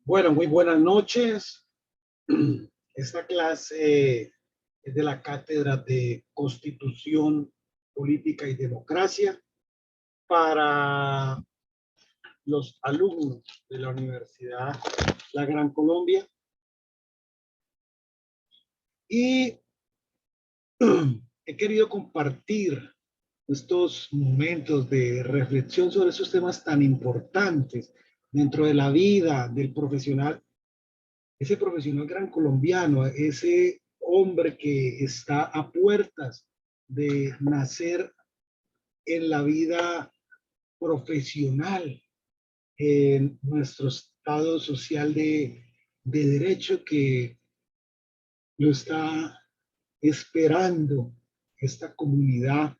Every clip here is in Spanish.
Bueno, muy buenas noches. Esta clase es de la Cátedra de Constitución, Política y Democracia para los alumnos de la Universidad La Gran Colombia. Y he querido compartir estos momentos de reflexión sobre esos temas tan importantes dentro de la vida del profesional, ese profesional gran colombiano, ese hombre que está a puertas de nacer en la vida profesional, en nuestro estado social de derecho que lo está esperando esta comunidad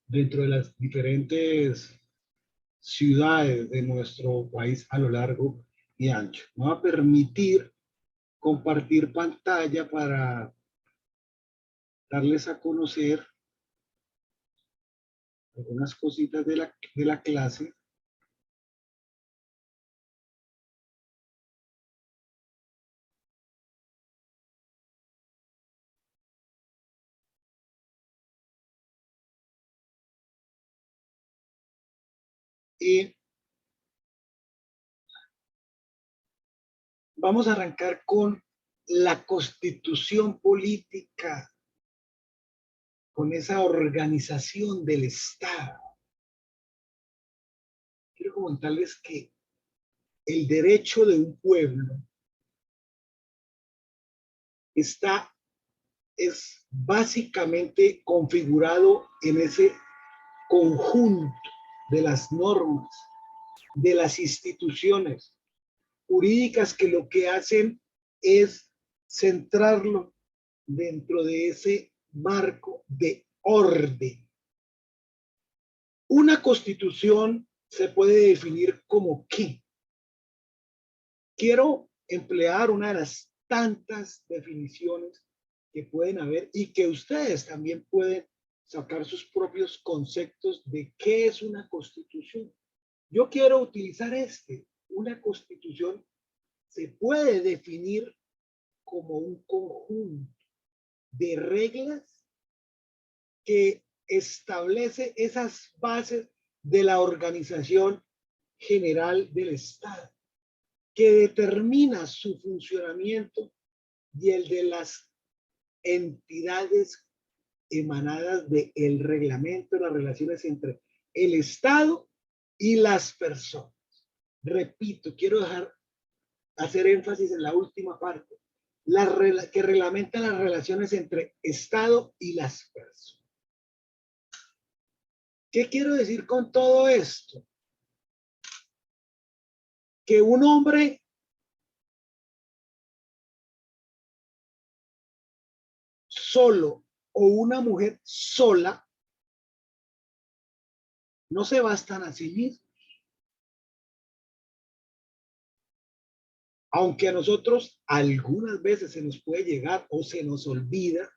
dentro de las diferentes ciudades de nuestro país a lo largo y ancho. Me va a permitir compartir pantalla para darles a conocer algunas cositas de la clase. Y vamos a arrancar con la constitución política, con esa organización del Estado. Quiero comentarles que el derecho de un pueblo es básicamente configurado en ese conjunto de las normas, de las instituciones jurídicas que lo que hacen es centrarlo dentro de ese marco de orden. Una constitución se puede definir como ¿qué? Quiero emplear una de las tantas definiciones que pueden haber y que ustedes también pueden sacar sus propios conceptos de qué es una constitución. Yo quiero utilizar una constitución se puede definir como un conjunto de reglas que establece esas bases de la organización general del Estado, que determina su funcionamiento y el de las entidades emanadas del reglamento de las relaciones entre el Estado y las personas. Repito, quiero hacer énfasis en la última parte, que reglamenta las relaciones entre Estado y las personas. ¿Qué quiero decir con todo esto? Que un hombre solo o una mujer sola no se bastan a sí mismos. Aunque a nosotros algunas veces se nos puede llegar o se nos olvida,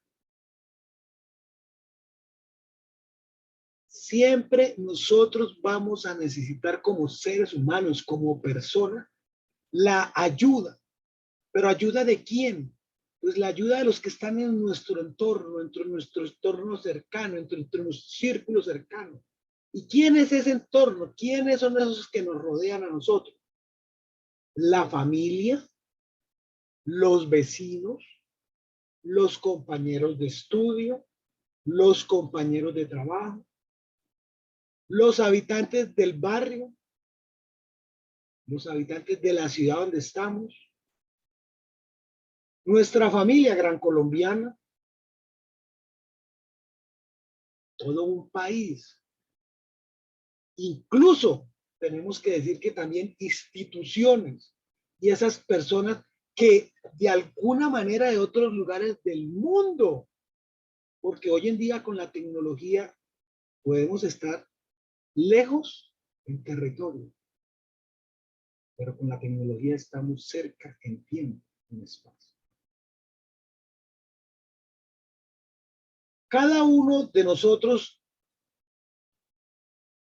siempre nosotros vamos a necesitar como seres humanos, como personas, la ayuda. ¿Pero ayuda de quién? Pues la ayuda de los que están en nuestro entorno, entre nuestro entorno cercano, entre nuestro círculo cercano. ¿Y quién es ese entorno? ¿Quiénes son esos que nos rodean a nosotros? La familia, los vecinos, los compañeros de estudio, los compañeros de trabajo, los habitantes del barrio, los habitantes de la ciudad donde estamos, nuestra familia gran colombiana, todo un país. Incluso tenemos que decir que también instituciones y esas personas que de alguna manera de otros lugares del mundo, porque hoy en día con la tecnología podemos estar lejos en territorio, pero con la tecnología estamos cerca en tiempo, en espacio. Cada uno de nosotros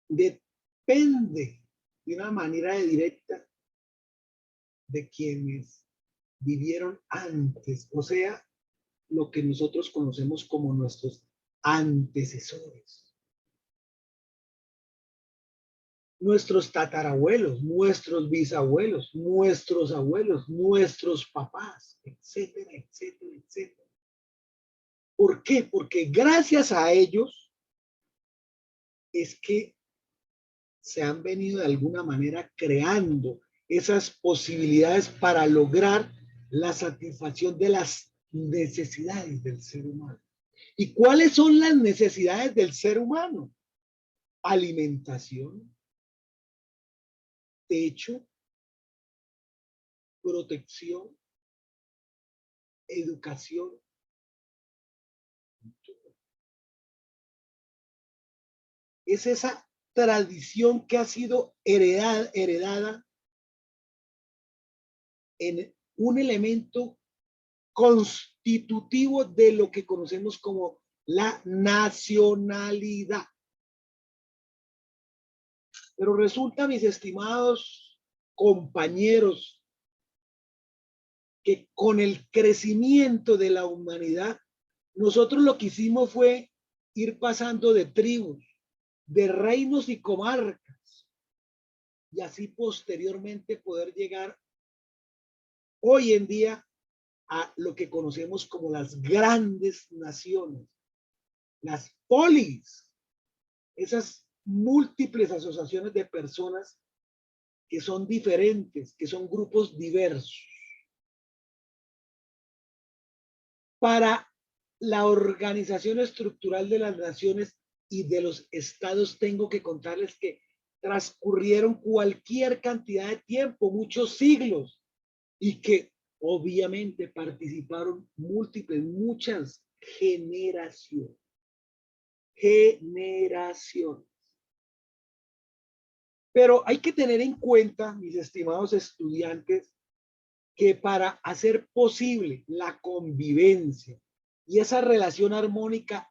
depende de una manera directa de quienes vivieron antes, o sea, lo que nosotros conocemos como nuestros antecesores, nuestros tatarabuelos, nuestros bisabuelos, nuestros abuelos, nuestros papás, etcétera, etcétera, etcétera. ¿Por qué? Porque gracias a ellos es que se han venido de alguna manera creando esas posibilidades para lograr la satisfacción de las necesidades del ser humano. ¿Y cuáles son las necesidades del ser humano? Alimentación, techo, protección, educación. Es esa tradición que ha sido heredada en un elemento constitutivo de lo que conocemos como la nacionalidad. Pero resulta, mis estimados compañeros, que con el crecimiento de la humanidad, nosotros lo que hicimos fue ir pasando de tribus, de reinos y comarcas, y así posteriormente poder llegar hoy en día a lo que conocemos como las grandes naciones, las polis, esas múltiples asociaciones de personas que son diferentes, que son grupos diversos. Para la organización estructural de las naciones y de los estados, tengo que contarles que transcurrieron cualquier cantidad de tiempo, muchos siglos, y que obviamente participaron muchas generaciones. Pero hay que tener en cuenta, mis estimados estudiantes, que para hacer posible la convivencia y esa relación armónica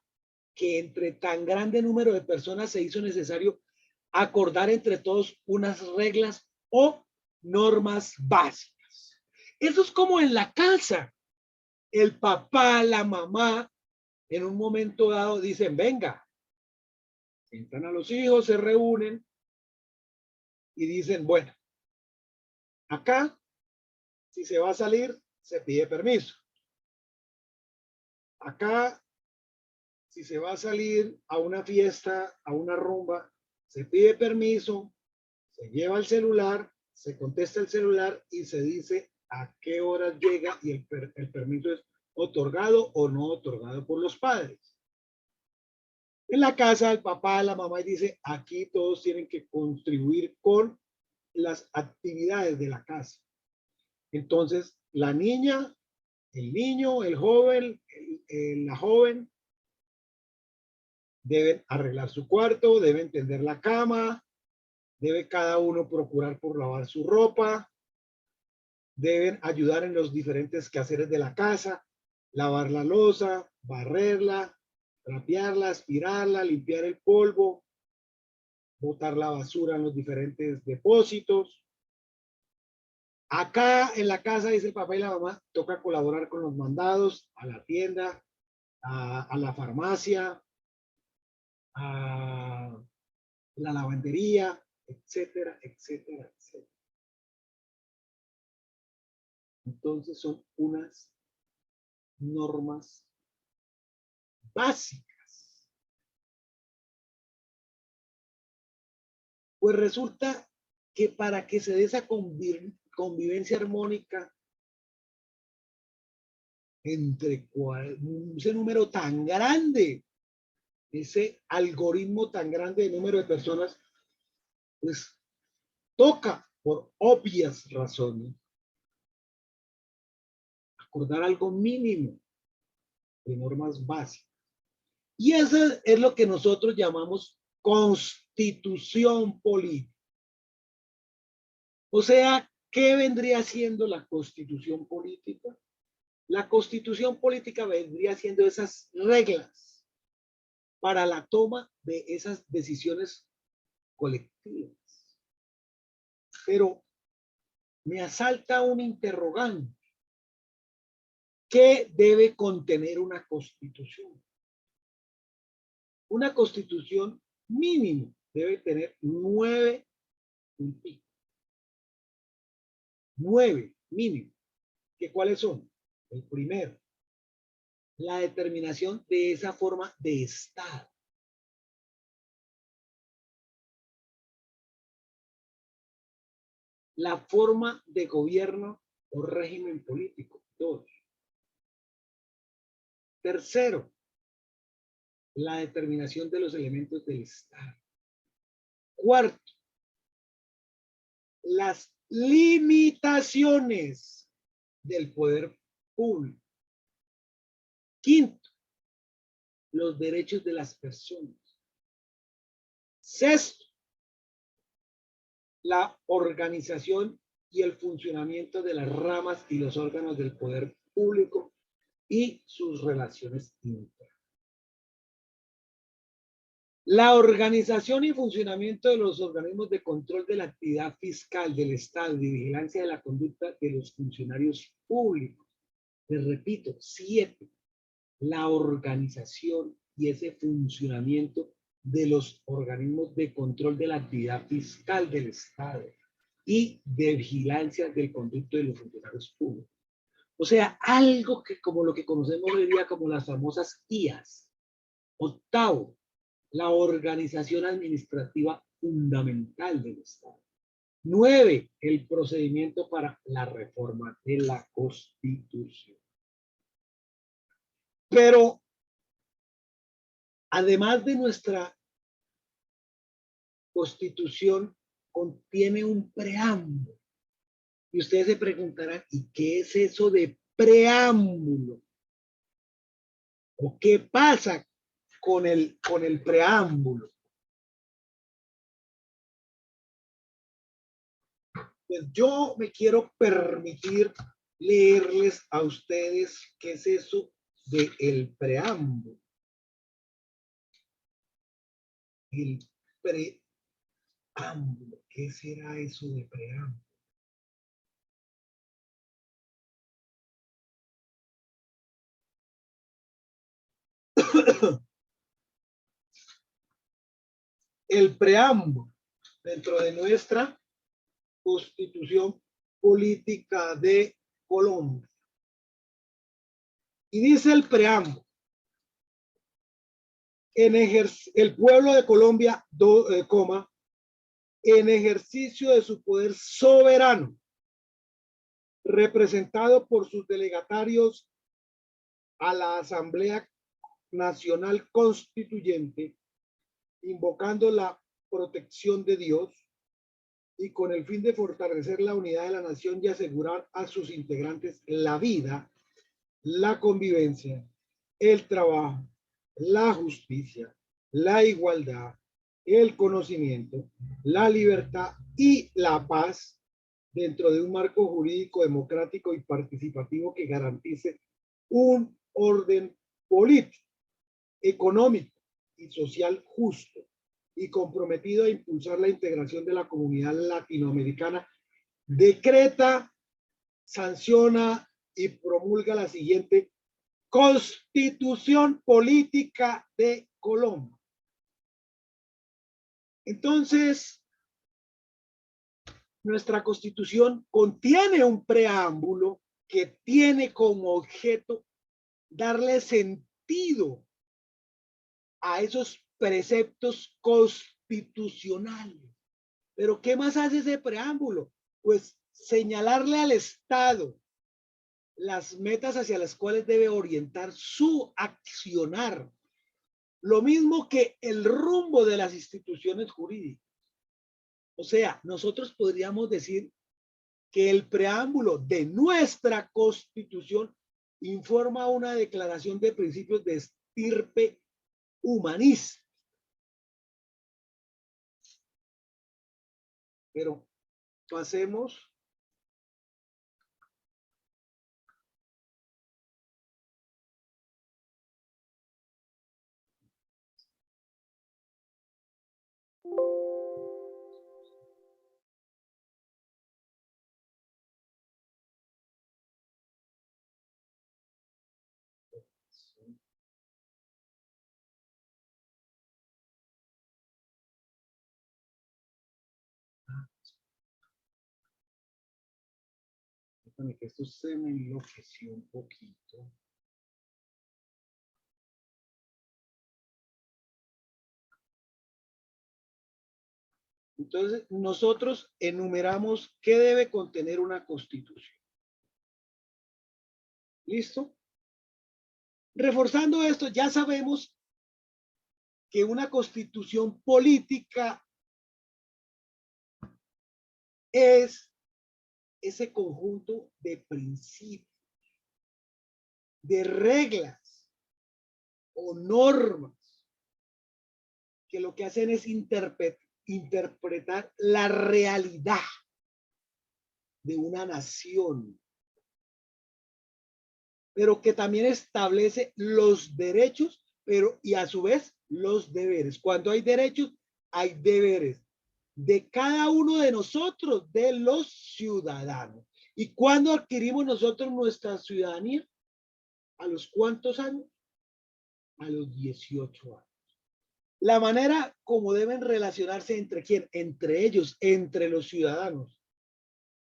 que entre tan grande número de personas se hizo necesario acordar entre todos unas reglas o normas básicas. Eso es como en la casa. El papá, la mamá, en un momento dado dicen, venga, sientan a los hijos, se reúnen y dicen, bueno, acá, si se va a salir, se pide permiso. Acá, si se va a salir a una fiesta, a una rumba, se pide permiso, se lleva el celular, se contesta el celular y se dice a qué horas llega y el permiso es otorgado o no otorgado por los padres. En la casa, el papá, la mamá dice, aquí todos tienen que contribuir con las actividades de la casa. Entonces, la niña, el niño, el joven, la joven, deben arreglar su cuarto, deben tender la cama, debe cada uno procurar por lavar su ropa, deben ayudar en los diferentes quehaceres de la casa, lavar la loza, barrerla, trapearla, aspirarla, limpiar el polvo, botar la basura en los diferentes depósitos. Acá en la casa, dice el papá y la mamá, toca colaborar con los mandados a la tienda, a la farmacia, a la lavandería, etcétera, etcétera, etcétera. Entonces son unas normas básicas. Pues resulta que para que se dé esa convivencia armónica entre ese número tan grande, ese algoritmo tan grande de número de personas, pues toca, por obvias razones, acordar algo mínimo de normas básicas. Y eso es lo que nosotros llamamos constitución política. O sea, ¿qué vendría siendo la constitución política? La constitución política vendría siendo esas reglas para la toma de esas decisiones colectivas. Pero me asalta un interrogante. ¿Qué debe contener una constitución? Una constitución mínimo debe tener 9 puntos. 9 mínimo. ¿Qué cuáles son? El primero, la determinación de esa forma de Estado. La forma de gobierno o régimen político. 2. Tercero, la determinación de los elementos del Estado. Cuarto, las limitaciones del poder público. Quinto, los derechos de las personas. Sexto, la organización y el funcionamiento de las ramas y los órganos del poder público y sus relaciones internas. La organización y funcionamiento de los organismos de control de la actividad fiscal del Estado y vigilancia de la conducta de los funcionarios públicos. Les repito, 7. La organización y ese funcionamiento de los organismos de control de la actividad fiscal del Estado y de vigilancia del conducto de los funcionarios públicos. O sea, algo que como lo que conocemos hoy día como las famosas IAS. Octavo, la organización administrativa fundamental del Estado. 9, el procedimiento para la reforma de la Constitución. Pero, además de nuestra Constitución, contiene un preámbulo. Y ustedes se preguntarán, ¿y qué es eso de preámbulo? ¿O qué pasa con el preámbulo? Pues yo me quiero permitir leerles a ustedes qué es eso de el preámbulo. El preámbulo. ¿Qué será eso de preámbulo? El preámbulo dentro de nuestra Constitución Política de Colombia. Y dice el preámbulo, el pueblo de Colombia, en ejercicio de su poder soberano, representado por sus delegatarios a la Asamblea Nacional Constituyente, invocando la protección de Dios y con el fin de fortalecer la unidad de la nación y asegurar a sus integrantes la vida, la convivencia, el trabajo, la justicia, la igualdad, el conocimiento, la libertad y la paz dentro de un marco jurídico democrático y participativo que garantice un orden político, económico y social justo y comprometido a impulsar la integración de la comunidad latinoamericana, decreta, sanciona y promulga la siguiente Constitución Política de Colombia. Entonces, nuestra Constitución contiene un preámbulo que tiene como objeto darle sentido a esos preceptos constitucionales. Pero ¿qué más hace ese preámbulo? Pues señalarle al Estado las metas hacia las cuales debe orientar su accionar. Lo mismo que el rumbo de las instituciones jurídicas. O sea, nosotros podríamos decir que el preámbulo de nuestra Constitución informa una declaración de principios de estirpe humanista. Pero pasemos más. Déjame que esto se me enloqueció un poquito. Entonces, nosotros enumeramos qué debe contener una constitución. ¿Listo? Reforzando esto, ya sabemos que una constitución política es ese conjunto de principios, de reglas o normas que lo que hacen es interpretar la realidad de una nación, pero que también establece los derechos, pero y a su vez los deberes. Cuando hay derechos, hay deberes de cada uno de nosotros, de los ciudadanos. ¿Y cuándo adquirimos nosotros nuestra ciudadanía? ¿A los cuántos años? A los 18 años. La manera como deben relacionarse entre quién, entre ellos, entre los ciudadanos,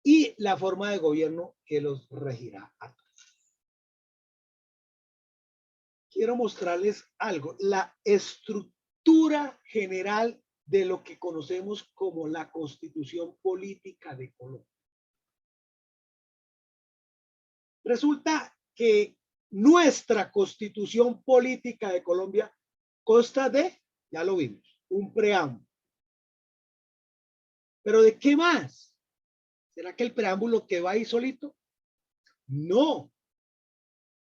y la forma de gobierno que los regirá a todos. Quiero mostrarles algo, la estructura general de lo que conocemos como la Constitución Política de Colombia. Resulta que nuestra Constitución Política de Colombia consta de, ya lo vimos, un preámbulo. ¿Pero de qué más? ¿Será que el preámbulo que va ahí solito? No.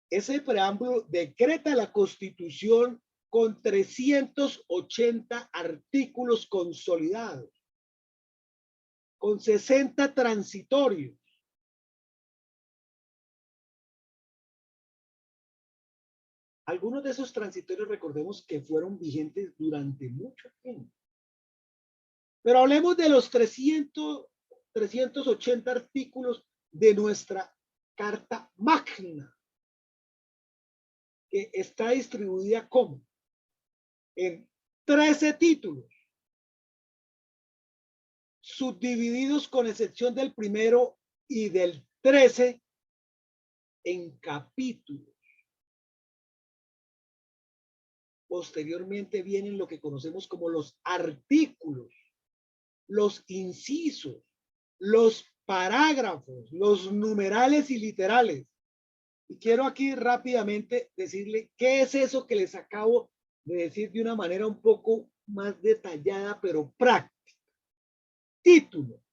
Ese preámbulo decreta la Constitución con 380 artículos consolidados, con 60 transitorios. Algunos de esos transitorios, recordemos que fueron vigentes durante mucho tiempo. Pero hablemos de los 380 artículos de nuestra Carta Magna, que está distribuida como en 13 títulos, subdivididos con excepción del primero y del 13 en capítulos. Posteriormente vienen lo que conocemos como los artículos, los incisos, los parágrafos, los numerales y literales. Y quiero aquí rápidamente decirle qué es eso que les acabo de decir de una manera un poco más detallada, pero práctica. Título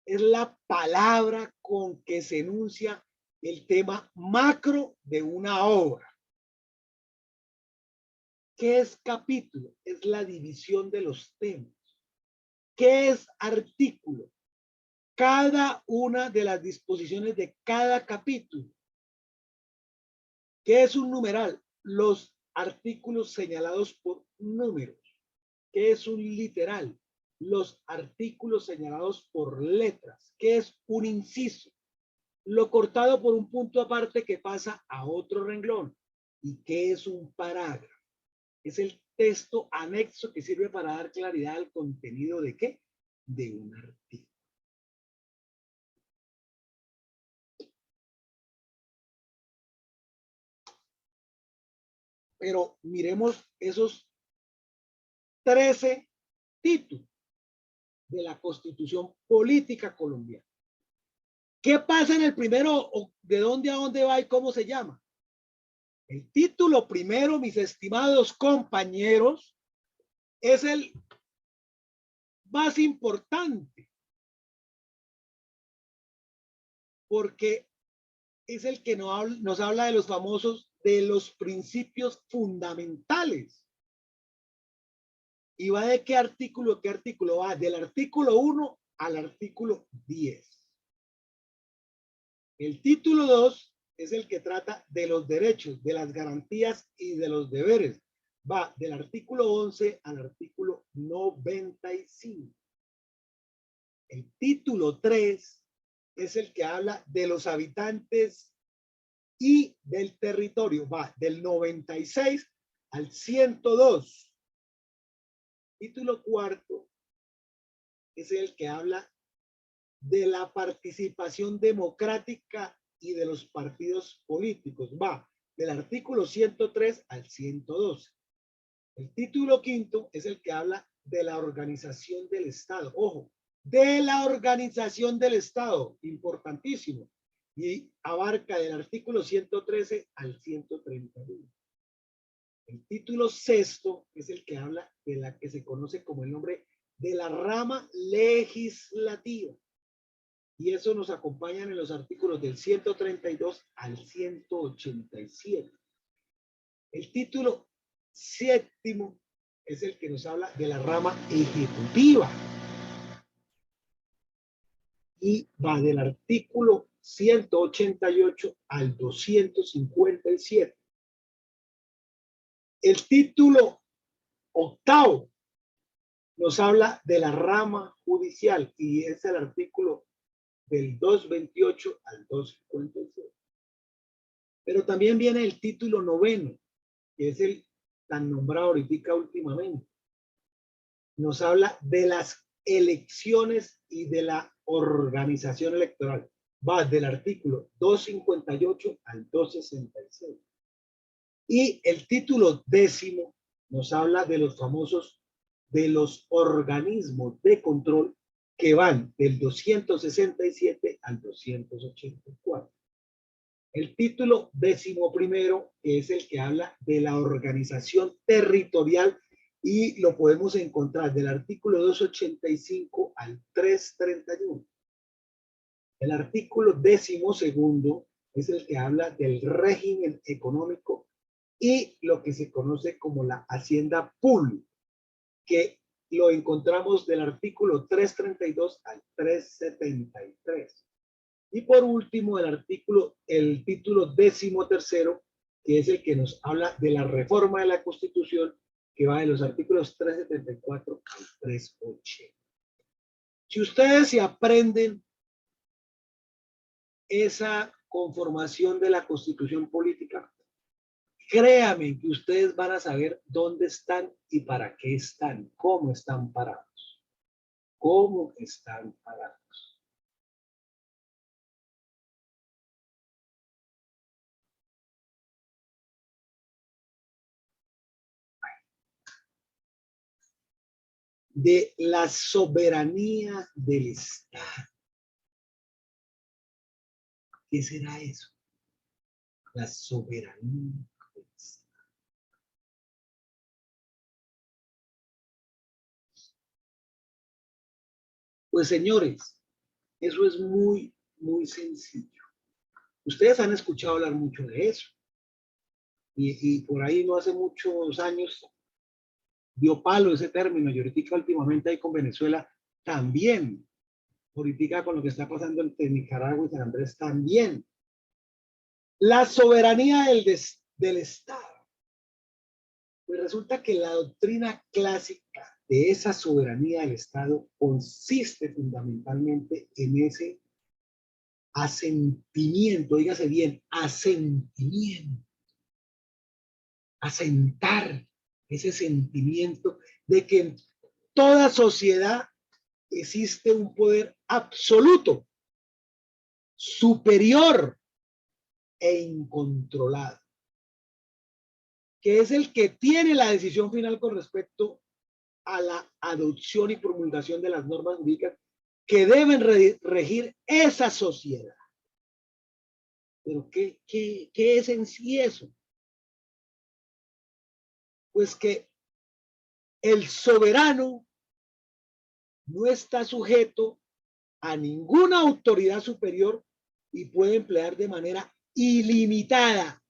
es la palabra con que se enuncia el tema macro de una obra. ¿Qué es capítulo? Es la división de los temas. ¿Qué es artículo? Cada una de las disposiciones de cada capítulo. ¿Qué es un numeral? Los artículos señalados por números. ¿Qué es un literal? Los artículos señalados por letras. ¿Qué es un inciso? Lo cortado por un punto aparte que pasa a otro renglón. ¿Y qué es un parágrafo? Es el texto anexo que sirve para dar claridad al contenido de ¿qué? De un artículo. Pero miremos esos 13 títulos de la Constitución Política Colombiana. ¿Qué pasa en el primero? ¿De dónde a dónde va y cómo se llama? El título primero, mis estimados compañeros, es el más importante, porque es el que nos habla de los famosos, de los principios fundamentales. ¿Y va de qué artículo? ¿Qué artículo va? Del artículo 1 al artículo 10. El título 2 es el que trata de los derechos, de las garantías y de los deberes. Va del artículo 11 al artículo 95. El título 3 es el que habla de los habitantes y del territorio. Va del 96 al 102. Título cuarto es el que habla de la participación democrática y de los partidos políticos. Va del artículo 103 al 112. El título quinto es el que habla de la organización del Estado. Ojo, de la organización del Estado, importantísimo. Y abarca del artículo 113 al 131. El título sexto es el que habla de la que se conoce como el nombre de la rama legislativa. Y eso nos acompaña en los artículos del 132 al 187. El título séptimo es el que nos habla de la rama ejecutiva. Y va del artículo 188 al 257. El título octavo nos habla de la rama judicial y es el artículo del 228 al 256. Pero también viene el título noveno, que es el tan nombrado ahorita últimamente. Nos habla de las elecciones y de la organización electoral. Va del artículo 258 al 266. Y el título décimo nos habla de los famosos, de los organismos de control que van del 267 al 284. El título décimo primero es el que habla de la organización territorial y lo podemos encontrar del artículo 285 al 331. El artículo décimo segundo es el que habla del régimen económico y lo que se conoce como la hacienda pública, que lo encontramos del artículo 332 al 373. Y por último, el título décimo tercero, que es el que nos habla de la reforma de la Constitución, que va de los artículos 374 al 380. Si ustedes se aprenden esa conformación de la Constitución política, créanme que ustedes van a saber dónde están y para qué están, cómo están parados. Cómo están parados. De la soberanía del Estado. ¿Qué será eso? La soberanía del Estado. Pues señores, eso es muy, muy sencillo. Ustedes han escuchado hablar mucho de eso. Y por ahí no hace muchos años dio palo ese término. Y ahorita últimamente ahí con Venezuela también. Ahorita con lo que está pasando entre Nicaragua y San Andrés también. La soberanía del Estado. Pues resulta que la doctrina clásica de esa soberanía del Estado consiste fundamentalmente en ese asentimiento, dígase bien, asentimiento, asentar ese sentimiento de que en toda sociedad existe un poder absoluto, superior e incontrolado, que es el que tiene la decisión final con respecto a la adopción y promulgación de las normas jurídicas que deben regir esa sociedad. Pero ¿qué es en sí eso? Pues que el soberano no está sujeto a ninguna autoridad superior y puede emplear de manera ilimitada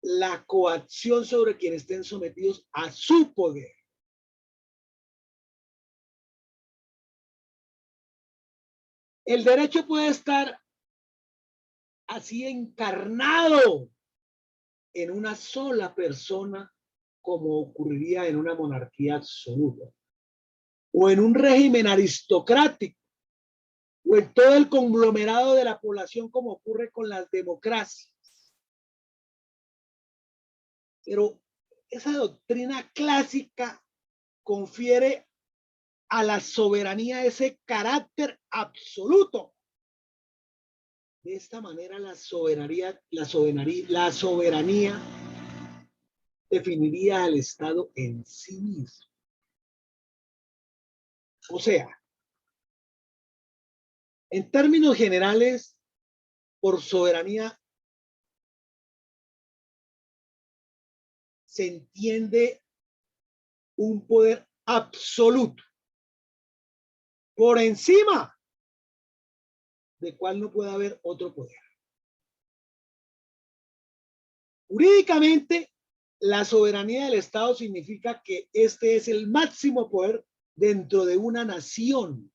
la coacción sobre quienes estén sometidos a su poder. El derecho puede estar así encarnado en una sola persona, como ocurriría en una monarquía absoluta, o en un régimen aristocrático, o en todo el conglomerado de la población, como ocurre con las democracias. Pero esa doctrina clásica confiere a la soberanía ese carácter absoluto. De esta manera la soberanía definiría al Estado en sí mismo. O sea, en términos generales, por soberanía se entiende un poder absoluto por encima de cual no puede haber otro poder. Jurídicamente, la soberanía del Estado significa que este es el máximo poder dentro de una nación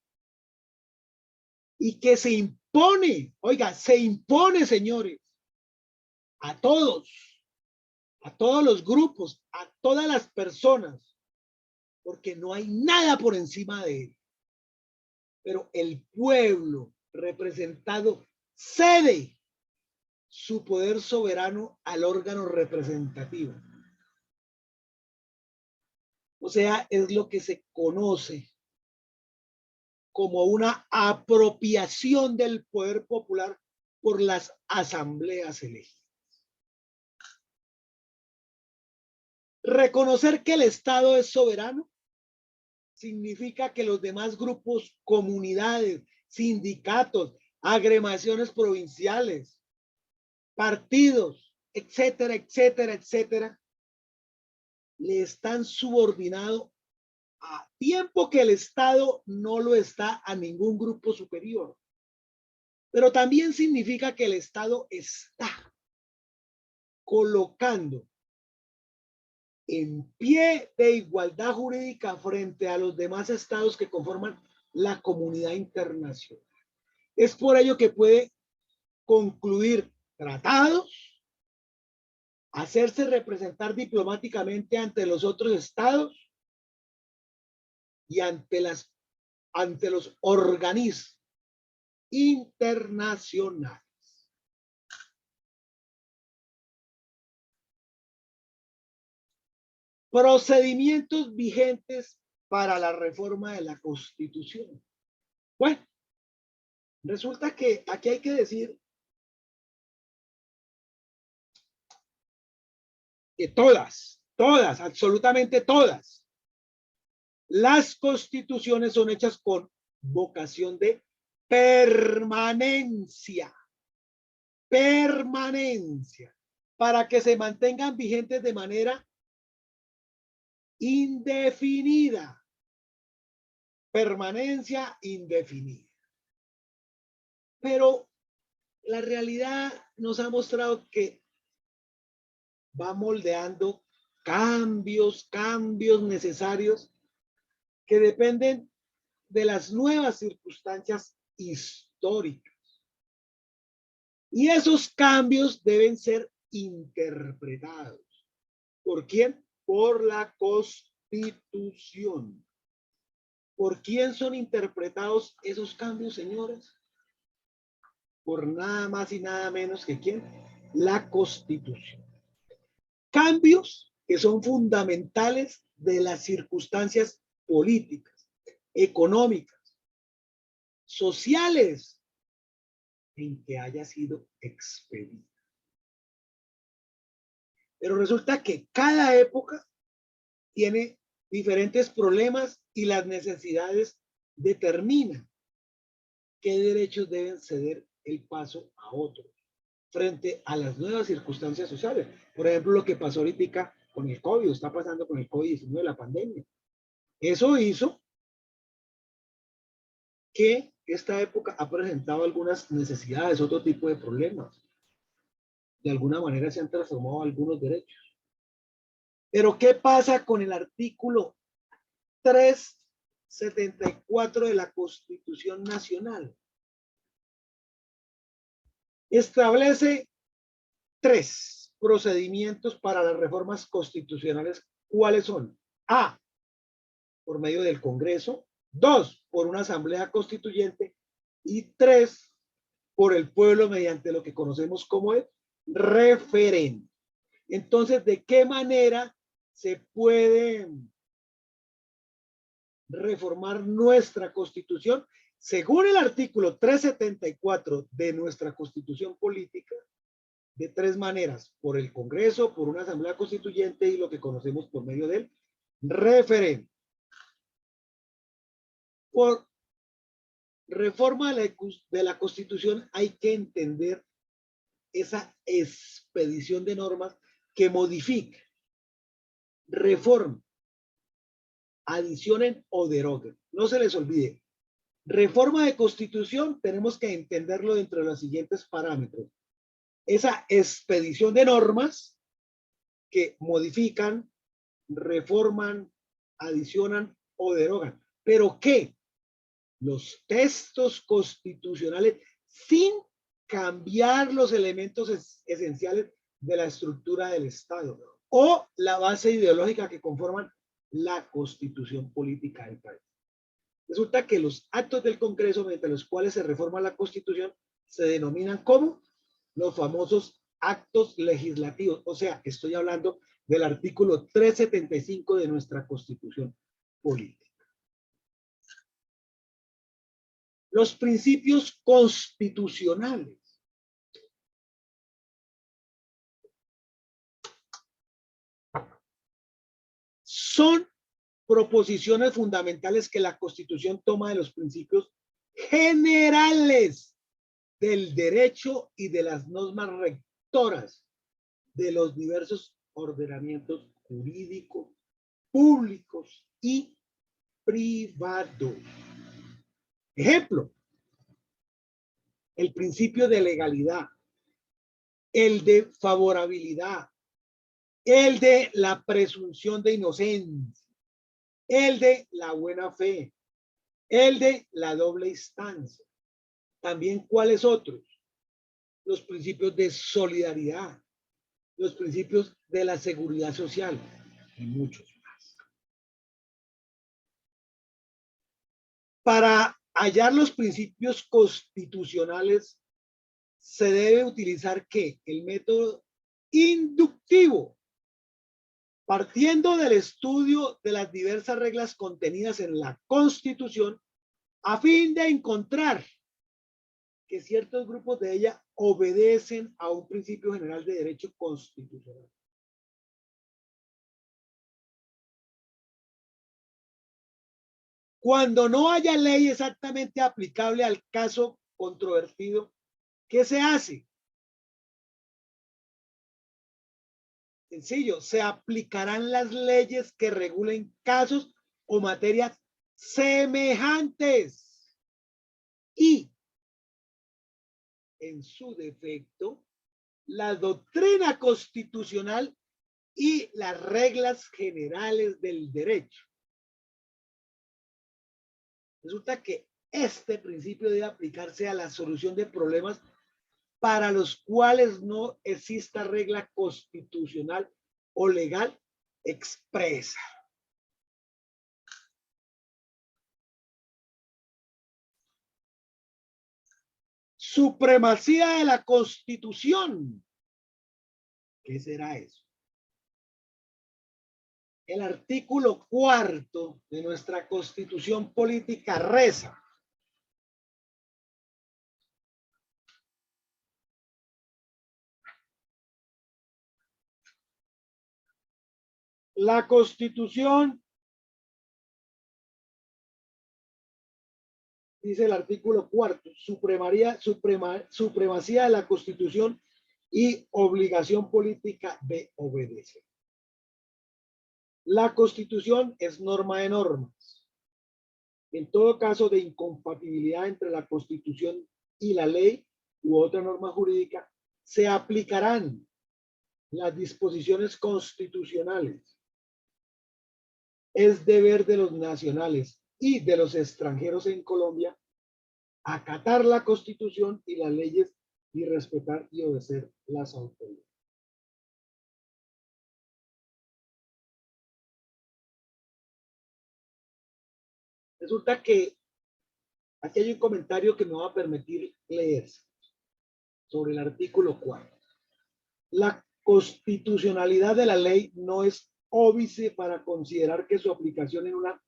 y que se impone, oiga, se impone, señores, a todos los grupos, a todas las personas, porque no hay nada por encima de él. Pero el pueblo representado cede su poder soberano al órgano representativo. O sea, es lo que se conoce como una apropiación del poder popular por las asambleas elegidas. Reconocer que el Estado es soberano significa que los demás grupos, comunidades, sindicatos, agremiaciones provinciales, partidos, etcétera, etcétera, etcétera, le están subordinados a tiempo que el Estado no lo está a ningún grupo superior. Pero también significa que el Estado está colocando en pie de igualdad jurídica frente a los demás estados que conforman la comunidad internacional. Es por ello que puede concluir tratados, hacerse representar diplomáticamente ante los otros estados y ante los organismos internacionales. Procedimientos vigentes para la reforma de la Constitución. Bueno, resulta que aquí hay que decir que todas, absolutamente todas, las constituciones son hechas con vocación de permanencia, para que se mantengan vigentes de manera indefinida, permanencia indefinida. Pero la realidad nos ha mostrado que va moldeando cambios necesarios que dependen de las nuevas circunstancias históricas. Y esos cambios deben ser interpretados. ¿Por quién? Por la Constitución. ¿Por quién son interpretados esos cambios, señores? Por nada más y nada menos que ¿quién? La Constitución. Cambios que son fundamentales de las circunstancias políticas, económicas, sociales en que haya sido expedida. Pero resulta que cada época tiene diferentes problemas y las necesidades determinan qué derechos deben ceder el paso a otros frente a las nuevas circunstancias sociales. Por ejemplo, lo que pasó ahorita con el COVID, está pasando con el COVID-19, la pandemia. Eso hizo que esta época ha presentado algunas necesidades, otro tipo de problemas. De alguna manera se han transformado algunos derechos. Pero ¿qué pasa con el artículo 374 de la Constitución Nacional? Establece 3 procedimientos para las reformas constitucionales. ¿Cuáles son? A, por medio del Congreso. 2, por una asamblea constituyente. Y 3, por el pueblo mediante lo que conocemos como el referéndum. Entonces, ¿de qué manera se puede reformar nuestra Constitución según el artículo 374 de nuestra Constitución Política de tres maneras: por el Congreso, por una Asamblea Constituyente y lo que conocemos por medio del referéndum. Por reforma de la Constitución hay que entender esa expedición de normas que modifica, reforma, adicionen o deroguen. No se les olvide. Reforma de Constitución tenemos que entenderlo dentro de los siguientes parámetros: esa expedición de normas que modifican, reforman, adicionan o derogan. ¿Pero qué? Los textos constitucionales sin cambiar los elementos esenciales de la estructura del Estado o la base ideológica que conforman la Constitución política del país. Resulta que los actos del Congreso mediante los cuales se reforma la Constitución se denominan como los famosos actos legislativos. O sea, estoy hablando del artículo 375 de nuestra Constitución política. Los principios constitucionales son proposiciones fundamentales que la Constitución toma de los principios generales del derecho y de las normas rectoras de los diversos ordenamientos jurídicos, públicos y privados. Ejemplo, el principio de legalidad, el de favorabilidad, el de la presunción de inocencia, el de la buena fe, el de la doble instancia. También, ¿cuáles otros? Los principios de solidaridad, los principios de la seguridad social y muchos más. Para hallar los principios constitucionales se debe utilizar ¿qué? El método inductivo, partiendo del estudio de las diversas reglas contenidas en la Constitución a fin de encontrar que ciertos grupos de ella obedecen a un principio general de derecho constitucional. Cuando no haya ley exactamente aplicable al caso controvertido, ¿qué se hace? Sencillo, se aplicarán las leyes que regulen casos o materias semejantes y, en su defecto, la doctrina constitucional y las reglas generales del derecho. Resulta que este principio debe aplicarse a la solución de problemas para los cuales no exista regla constitucional o legal expresa. Supremacía de la Constitución. ¿Qué será eso? El artículo 4 de nuestra Constitución política reza: la Constitución, dice el artículo 4, supremacía de la Constitución y obligación política de obedecer. La Constitución es norma de normas. En todo caso de incompatibilidad entre la Constitución y la ley u otra norma jurídica, se aplicarán las disposiciones constitucionales. Es deber de los nacionales y de los extranjeros en Colombia acatar la Constitución y las leyes y respetar y obedecer las autoridades. Resulta que aquí hay un comentario que me va a permitir leer sobre el artículo 4. La constitucionalidad de la ley no es óbice para considerar que su aplicación en una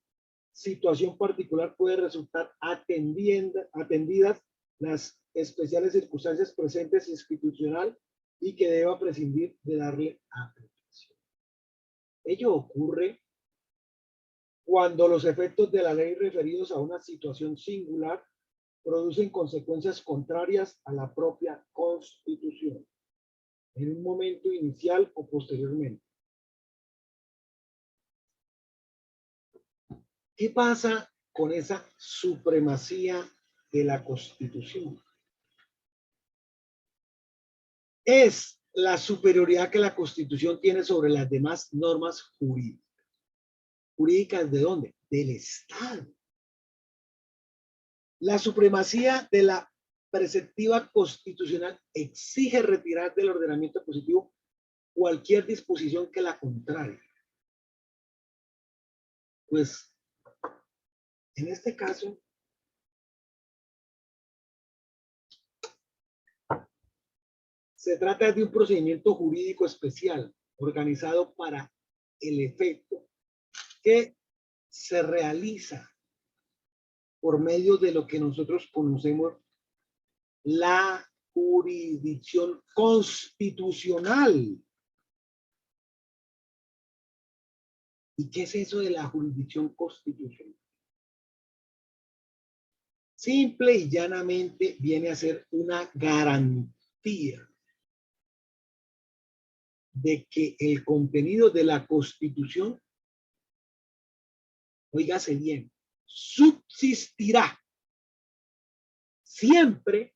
situación particular puede resultar atendidas las especiales circunstancias presentes institucional y que deba prescindir de darle aplicación. Ello ocurre cuando los efectos de la ley referidos a una situación singular producen consecuencias contrarias a la propia Constitución, en un momento inicial o posteriormente. ¿Qué pasa con esa supremacía de la Constitución? Es la superioridad que la Constitución tiene sobre las demás normas jurídicas. ¿Jurídicas de dónde? Del Estado. La supremacía de la preceptiva constitucional exige retirar del ordenamiento positivo cualquier disposición que la contrarie. Pues, en este caso, se trata de un procedimiento jurídico especial organizado para el efecto que se realiza por medio de lo que nosotros conocemos la jurisdicción constitucional. ¿Y qué es eso de la jurisdicción constitucional? Simple y llanamente viene a ser una garantía de que el contenido de la Constitución, óigase bien, subsistirá siempre,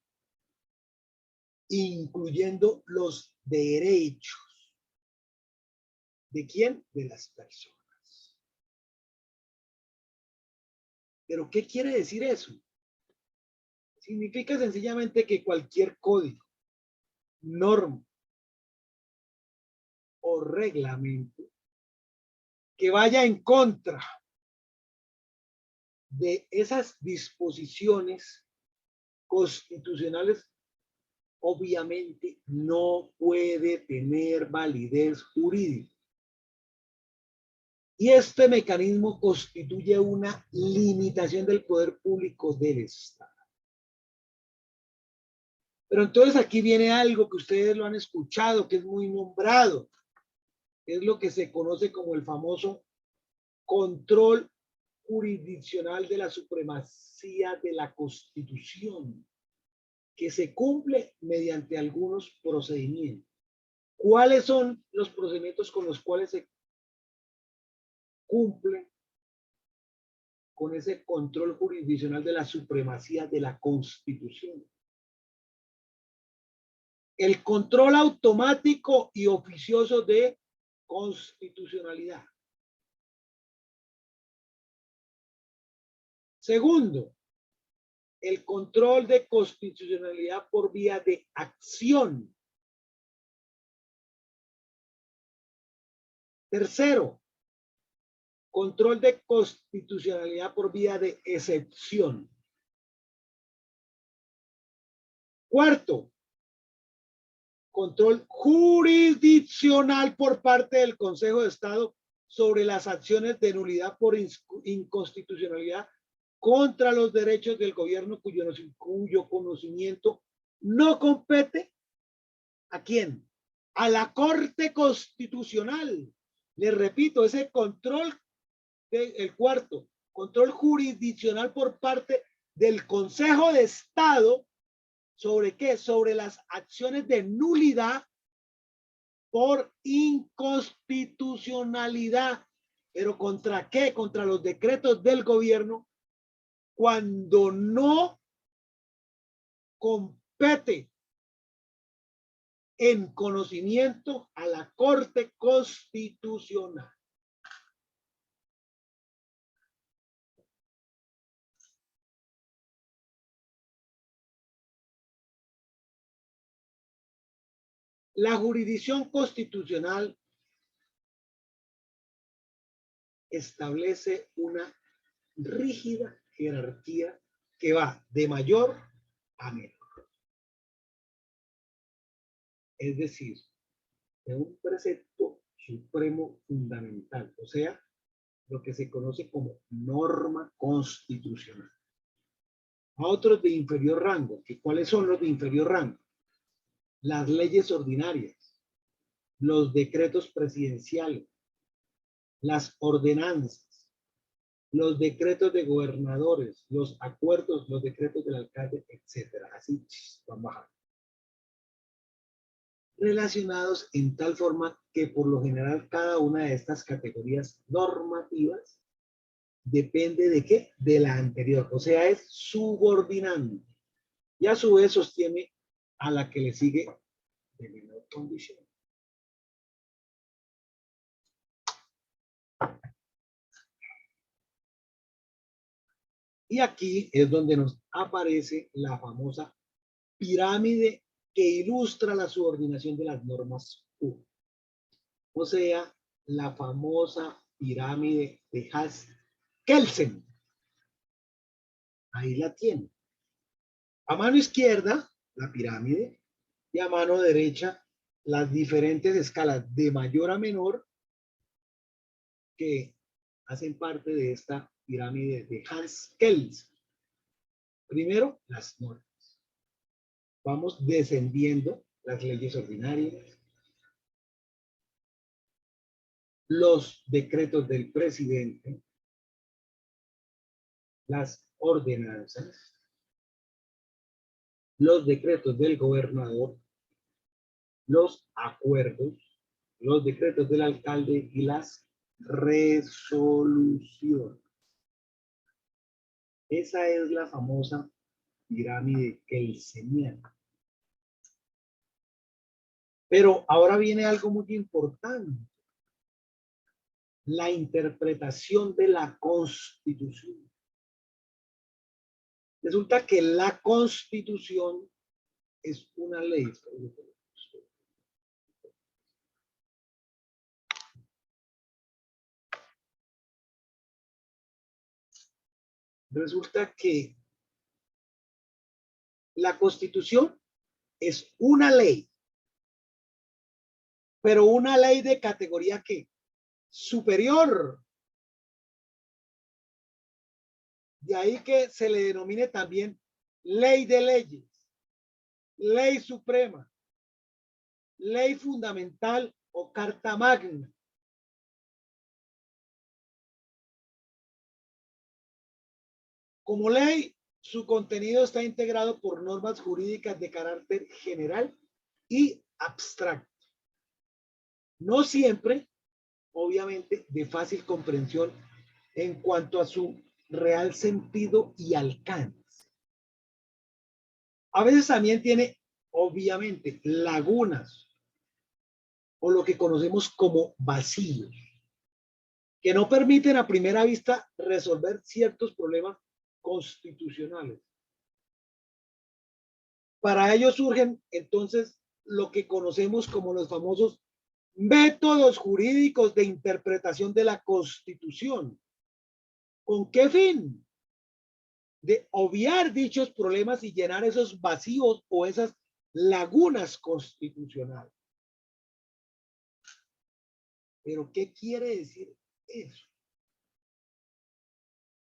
incluyendo los derechos. ¿De quién? De las personas. ¿Pero qué quiere decir eso? Significa sencillamente que cualquier código, norma o reglamento que vaya en contra de esas disposiciones constitucionales, obviamente no puede tener validez jurídica. Y este mecanismo constituye una limitación del poder público del Estado. Pero entonces aquí viene algo que ustedes lo han escuchado, que es muy nombrado, es lo que se conoce como el famoso control jurisdiccional de la supremacía de la Constitución, que se cumple mediante algunos procedimientos. ¿Cuáles son los procedimientos con los cuales se cumple con ese control jurisdiccional de la supremacía de la Constitución? El control automático y oficioso de constitucionalidad. Segundo, el control de constitucionalidad por vía de acción. Tercero, control de constitucionalidad por vía de excepción. Cuarto, control jurisdiccional por parte del Consejo de Estado sobre las acciones de nulidad por inconstitucionalidad contra los derechos del gobierno cuyo conocimiento no compete ¿a quién? A la Corte Constitucional. Les repito, ese control el cuarto, control jurisdiccional por parte del Consejo de Estado ¿sobre qué? Sobre las acciones de nulidad por inconstitucionalidad. ¿Pero contra qué? Contra los decretos del gobierno cuando no compete en conocimiento a la Corte Constitucional. La jurisdicción constitucional establece una rígida jerarquía que va de mayor a menor. Es decir, de un precepto supremo fundamental, o sea, lo que se conoce como norma constitucional. A otros de inferior rango, ¿que cuáles son los de inferior rango? Las leyes ordinarias, los decretos presidenciales, las ordenanzas, los decretos de gobernadores, los acuerdos, los decretos del alcalde, etcétera. Así van bajando. Relacionados en tal forma que por lo general cada una de estas categorías normativas depende de qué? De la anterior, o sea, es subordinante y a su vez sostiene a la que le sigue de menor condición. Y aquí es donde nos aparece la famosa pirámide que ilustra la subordinación de las normas U. O sea, la famosa pirámide de Haskell. Ahí la tiene. A mano izquierda, la pirámide, y a mano derecha, las diferentes escalas de mayor a menor que hacen parte de esta pirámide de Haskell. Primero, las normas. Vamos descendiendo las leyes ordinarias, los decretos del presidente, las ordenanzas, los decretos del gobernador, los acuerdos, los decretos del alcalde y las resoluciones. Esa es la famosa pirámide kelseniana. Pero ahora viene algo muy importante. La interpretación de la Constitución. Resulta que la Constitución es una ley. Resulta que la Constitución es una ley, pero una ley de categoría ¿qué? Superior. De ahí que se le denomine también ley de leyes, ley suprema, ley fundamental o carta magna. Como ley, su contenido está integrado por normas jurídicas de carácter general y abstracto. No siempre, obviamente, de fácil comprensión en cuanto a su real sentido y alcance. A veces también tiene, obviamente, lagunas o lo que conocemos como vacíos, que no permiten a primera vista resolver ciertos problemas constitucionales. Para ello surgen entonces lo que conocemos como los famosos métodos jurídicos de interpretación de la Constitución. ¿Con qué fin? De obviar dichos problemas y llenar esos vacíos o esas lagunas constitucionales. ¿Pero qué quiere decir eso?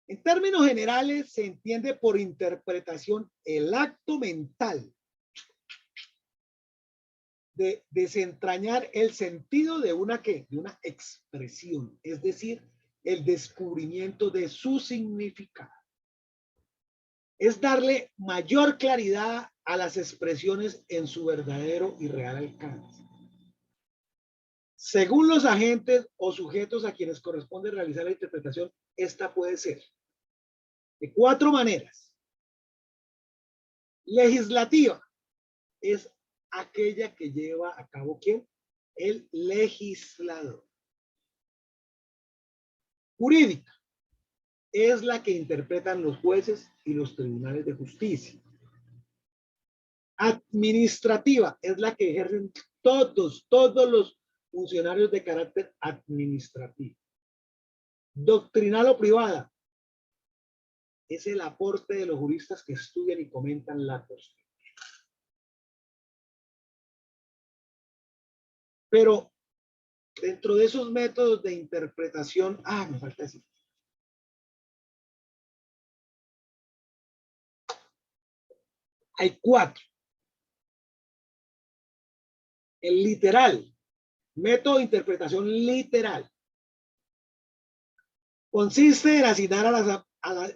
En términos generales, se entiende por interpretación el acto mental de desentrañar el sentido de una ¿qué? De una expresión, es decir, el descubrimiento de su significado. Es darle mayor claridad a las expresiones en su verdadero y real alcance. Según los agentes o sujetos a quienes corresponde realizar la interpretación, esta puede ser de 4 maneras. Legislativa es aquella que lleva a cabo ¿quién? El legislador. Jurídica es la que interpretan los jueces y los tribunales de justicia. Administrativa es la que ejercen todos los funcionarios de carácter administrativo. Doctrinal o privada es el aporte de los juristas que estudian y comentan la Constitución. Pero Dentro de esos métodos de interpretación, me falta decir. Hay 4. El literal, método de interpretación literal. Consiste en asignar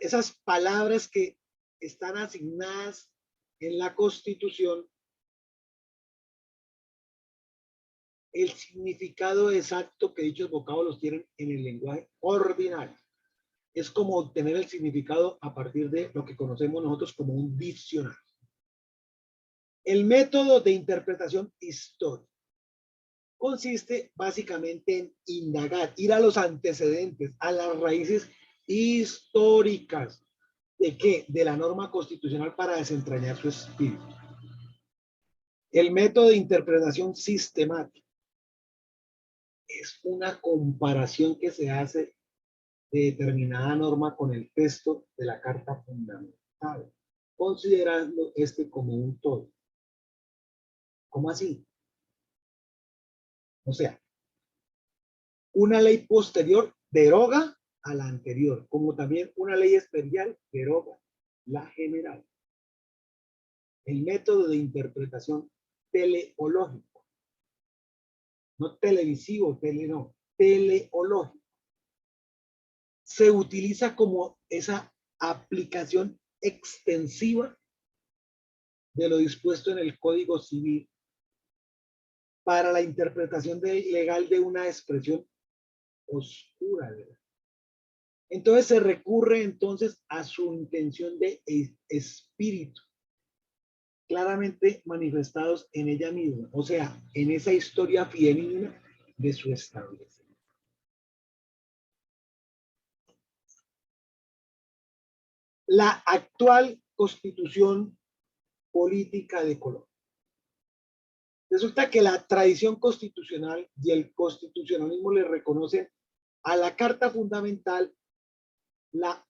esas palabras que están asignadas en la Constitución el significado exacto que dichos vocablos tienen en el lenguaje ordinario. Es como obtener el significado a partir de lo que conocemos nosotros como un diccionario. El método de interpretación histórica consiste básicamente en indagar, ir a los antecedentes, a las raíces históricas. ¿De qué? De la norma constitucional para desentrañar su espíritu. El método de interpretación sistemática es una comparación que se hace de determinada norma con el texto de la Carta Fundamental, considerando este como un todo. ¿Cómo así? O sea, una ley posterior deroga a la anterior, como también una ley especial deroga la general. El método de interpretación teleológico, no televisivo, no, teleológico, se utiliza como esa aplicación extensiva de lo dispuesto en el Código Civil para la interpretación legal de una expresión oscura, ¿verdad? Entonces se recurre entonces a su intención de espíritu, claramente manifestados en ella misma, o sea, en esa historia fidedigna de su establecimiento. La actual constitución política de Colombia. Resulta que la tradición constitucional y el constitucionalismo le reconocen a la Carta Fundamental la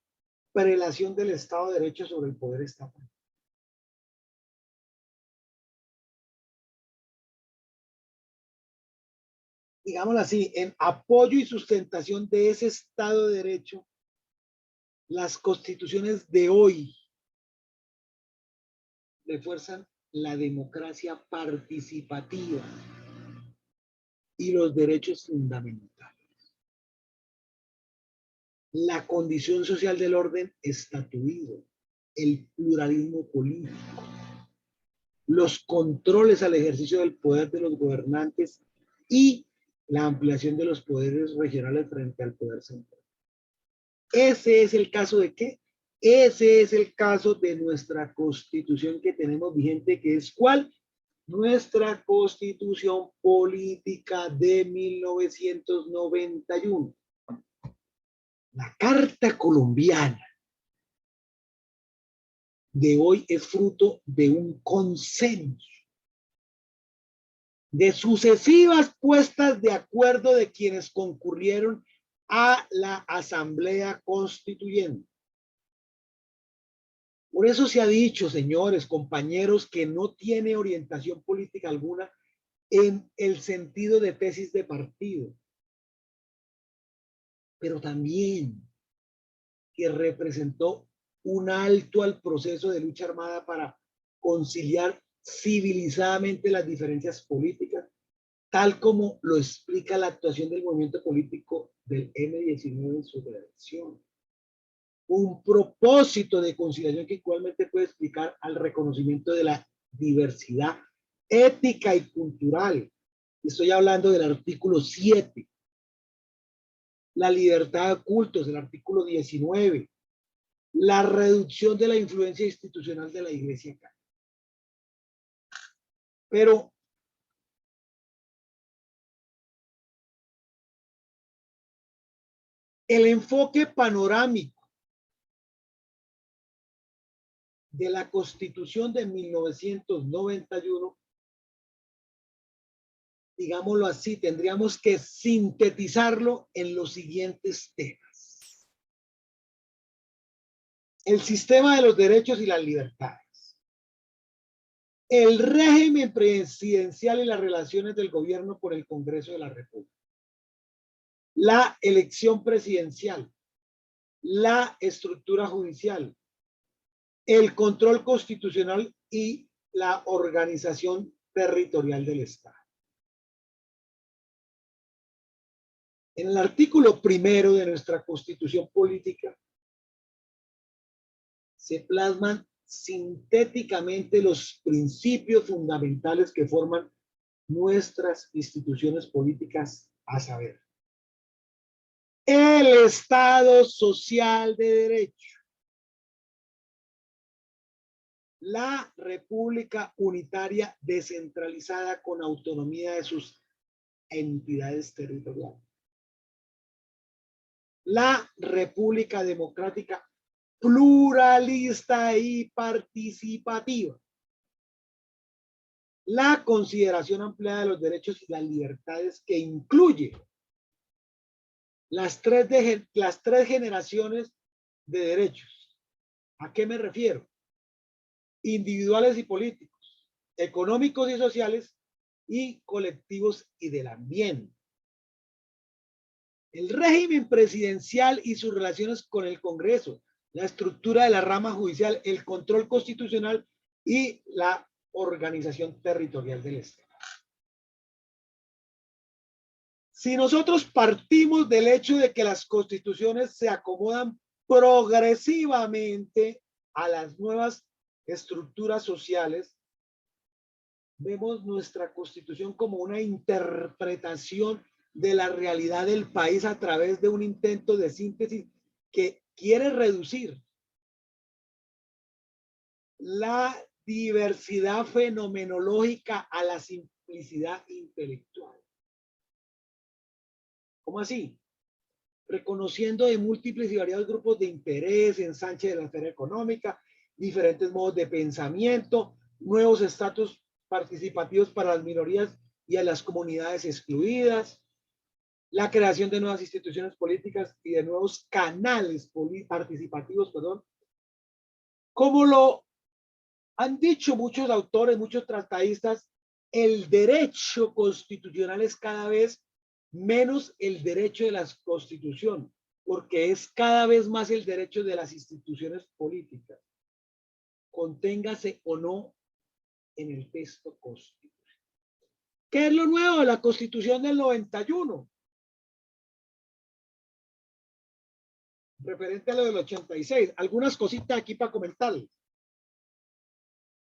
prelación del Estado de Derecho sobre el poder estatal. Digámoslo así, en apoyo y sustentación de ese Estado de Derecho, las constituciones de hoy refuerzan la democracia participativa y los derechos fundamentales. La condición social del orden estatuido, el pluralismo político, los controles al ejercicio del poder de los gobernantes y la ampliación de los poderes regionales frente al poder central. Ese es el caso de ¿qué? Ese es el caso de nuestra constitución que tenemos vigente, que es ¿cuál? Nuestra constitución política de 1991. La Carta Colombiana de hoy es fruto de un consenso, de sucesivas puestas de acuerdo de quienes concurrieron a la Asamblea Constituyente. Por eso se ha dicho, señores, compañeros, que no tiene orientación política alguna en el sentido de tesis de partido, pero también que representó un alto al proceso de lucha armada para conciliar civilizadamente las diferencias políticas, tal como lo explica la actuación del movimiento político del M19 en su redacción. Un propósito de conciliación que igualmente puede explicar al reconocimiento de la diversidad ética y cultural. Estoy hablando del artículo 7. La libertad de cultos, el artículo 19. La reducción de la influencia institucional de la Iglesia Católica. Pero el enfoque panorámico de la Constitución de 1991, digámoslo así, tendríamos que sintetizarlo en los siguientes temas. El sistema de los derechos y las libertades. El régimen presidencial y las relaciones del gobierno con el Congreso de la República. la elección presidencial, la estructura judicial, el control constitucional y la organización territorial del Estado. En el artículo primero de nuestra Constitución Política se plasman sintéticamente los principios fundamentales que forman nuestras instituciones políticas, a saber, el Estado social de derecho, la República unitaria descentralizada con autonomía de sus entidades territoriales, la República democrática pluralista y participativa, la consideración ampliada de los derechos y las libertades que incluye las tres generaciones de derechos. ¿A qué me refiero? Individuales y políticos, económicos y sociales, y colectivos y del ambiente. El régimen presidencial y sus relaciones con el Congreso, la estructura de la rama judicial, el control constitucional y la organización territorial del Estado. Si nosotros partimos del hecho de que las constituciones se acomodan progresivamente a las nuevas estructuras sociales, vemos nuestra constitución como una interpretación de la realidad del país a través de un intento de síntesis que quiere reducir la diversidad fenomenológica a la simplicidad intelectual. ¿Cómo así? Reconociendo de múltiples y variados grupos de interés, ensanche de la esfera económica, diferentes modos de pensamiento, nuevos estatus participativos para las minorías y a las comunidades excluidas, la creación de nuevas instituciones políticas y de nuevos canales participativos, como lo han dicho muchos autores, muchos tratadistas, el derecho constitucional es cada vez menos el derecho de la Constitución, porque es cada vez más el derecho de las instituciones políticas, conténgase o no en el texto constitucional. ¿Qué es lo nuevo de la Constitución del 91? Referente a lo del 86. Algunas cositas aquí para comentarles.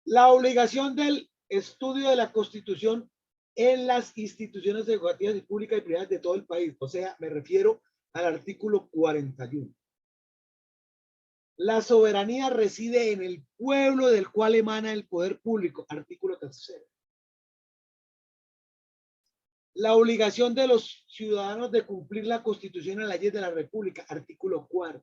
La obligación del estudio de la Constitución en las instituciones educativas y públicas y privadas de todo el país. O sea, me refiero al artículo 41. La soberanía reside en el pueblo del cual emana el poder público. Artículo 3. La obligación de los ciudadanos de cumplir la Constitución y las leyes de la República. Artículo 4.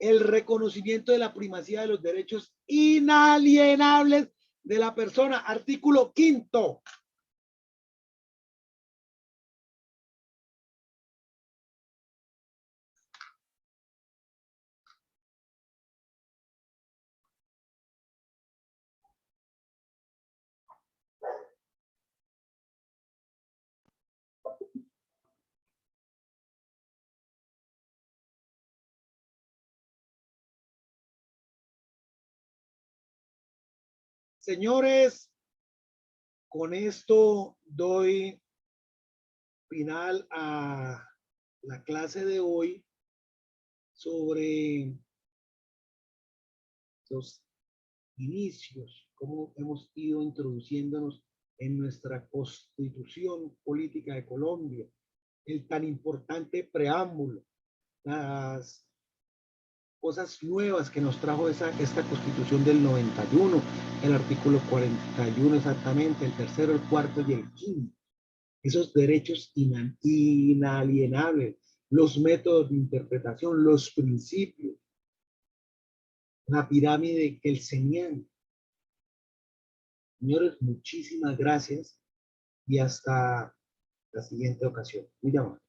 El reconocimiento de la primacía de los derechos inalienables de la persona. Artículo 5. Señores, con esto doy final a la clase de hoy sobre los inicios, cómo hemos ido introduciéndonos en nuestra Constitución Política de Colombia, el tan importante preámbulo, las cosas nuevas que nos trajo esta Constitución del 91, el artículo 41 exactamente, el tercero, el cuarto y el quinto. Esos derechos inalienables, los métodos de interpretación, los principios, la pirámide que el señal. Señores, muchísimas gracias y hasta la siguiente ocasión. Muy amables.